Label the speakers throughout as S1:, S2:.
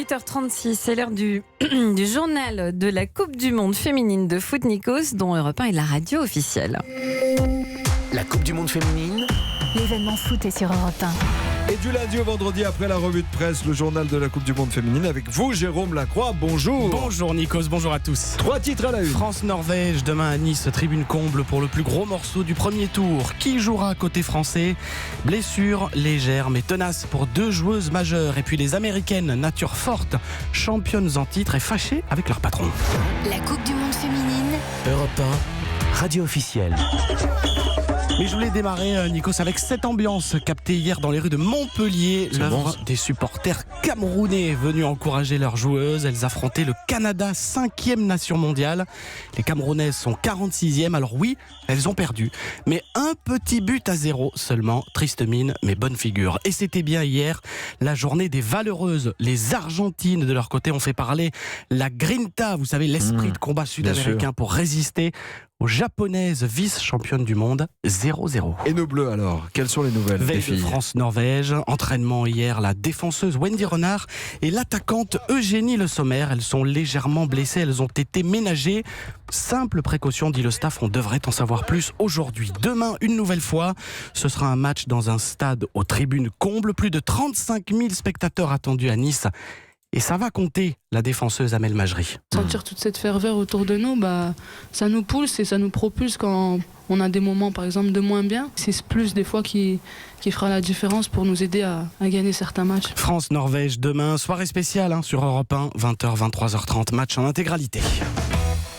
S1: 8h36, c'est l'heure du journal de la Coupe du Monde féminine de foot Nikos, dont Europe 1 est la radio officielle.
S2: La Coupe du Monde féminine.
S3: L'événement foot est sur Europe 1.
S4: Et du lundi au vendredi, après la revue de presse, le journal de la Coupe du Monde féminine avec vous, Jérôme Lacroix. Bonjour.
S5: Bonjour Nikos, bonjour à tous.
S4: 3 titres à la une.
S5: France-Norvège, demain à Nice, tribune comble pour le plus gros morceau du premier tour. Qui jouera côté français? Blessure légère mais tenace pour 2 joueuses majeures. Et puis les Américaines, nature forte, championnes en titre et fâchées avec leur patron.
S3: La Coupe du Monde féminine.
S2: Europe 1, radio officielle.
S5: Mais je voulais démarrer, Nikos, avec cette ambiance captée hier dans les rues de Montpellier. L'œuvre des supporters camerounais venus encourager leurs joueuses. Elles affrontaient le Canada, 5e nation mondiale. Les Camerounaises sont 46e. Alors oui, elles ont perdu. Mais un petit but à 0 seulement. Triste mine, mais bonne figure. Et c'était bien hier, la journée des valeureuses. Les Argentines, de leur côté, ont fait parler la grinta. Vous savez, l'esprit de combat sud-américain pour résister aux japonaises vice-championnes du monde, 0-0.
S4: Et nos bleus alors, quelles sont les nouvelles des
S5: Veille de
S4: filles?
S5: France-Norvège, entraînement hier, la défenseuse Wendy Renard et l'attaquante Eugénie Le Sommer. Elles sont légèrement blessées, elles ont été ménagées. Simple précaution, dit le staff, on devrait en savoir plus aujourd'hui. Demain, une nouvelle fois, ce sera un match dans un stade aux tribunes combles. Plus de 35 000 spectateurs attendus à Nice. Et ça va compter, la défenseuse Amel Majri.
S6: Sentir toute cette ferveur autour de nous, ça nous pousse et ça nous propulse quand on a des moments, par exemple, de moins bien. C'est ce plus, des fois, qui fera la différence pour nous aider à gagner certains matchs.
S5: France-Norvège, demain, soirée spéciale sur Europe 1, 20h, 23h30, match en intégralité.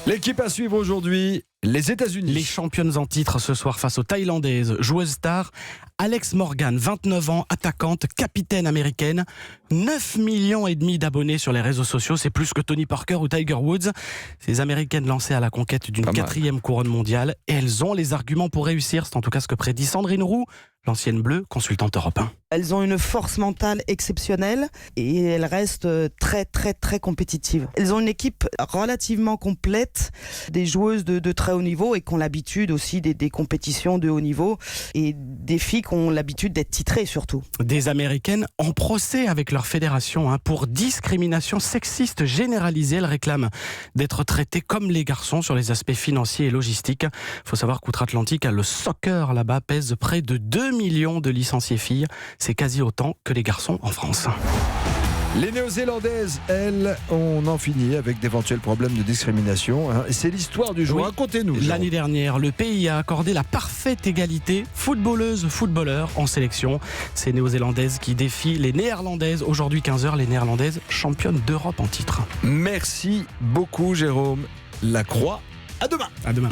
S4: L'équipe à suivre aujourd'hui, les États-Unis.
S5: Les championnes en titre ce soir face aux Thaïlandaises. Joueuse star, Alex Morgan, 29 ans, attaquante, capitaine américaine. 9,5 millions d'abonnés sur les réseaux sociaux. C'est plus que Tony Parker ou Tiger Woods. Ces Américaines lancées à la conquête d'une 4e couronne mondiale. Et elles ont les arguments pour réussir. C'est en tout cas ce que prédit Sandrine Roux, l'ancienne bleue, consultante Europe 1.
S7: Elles ont une force mentale exceptionnelle et elles restent très très très compétitives. Elles ont une équipe relativement complète, des joueuses de très haut niveau et qui ont l'habitude aussi des compétitions de haut niveau et des filles qui ont l'habitude d'être titrées surtout.
S5: Des Américaines en procès avec leur fédération pour discrimination sexiste généralisée. Elles réclament d'être traitées comme les garçons sur les aspects financiers et logistiques. Il faut savoir qu'outre-Atlantique, le soccer là-bas pèse près de 2 millions de licenciés filles. C'est quasi autant que les garçons en France.
S4: Les Néo-Zélandaises, elles, on en finit avec d'éventuels problèmes de discrimination. C'est l'histoire du jour.
S5: Oui.
S4: Racontez-nous.
S5: L'année dernière, le pays a accordé la parfaite égalité footballeuses-footballeurs en sélection. Ces Néo-Zélandaises qui défient les Néerlandaises. Aujourd'hui 15h, les Néerlandaises championnes d'Europe en titre.
S4: Merci beaucoup, Jérôme Lacroix. À demain.
S5: À demain.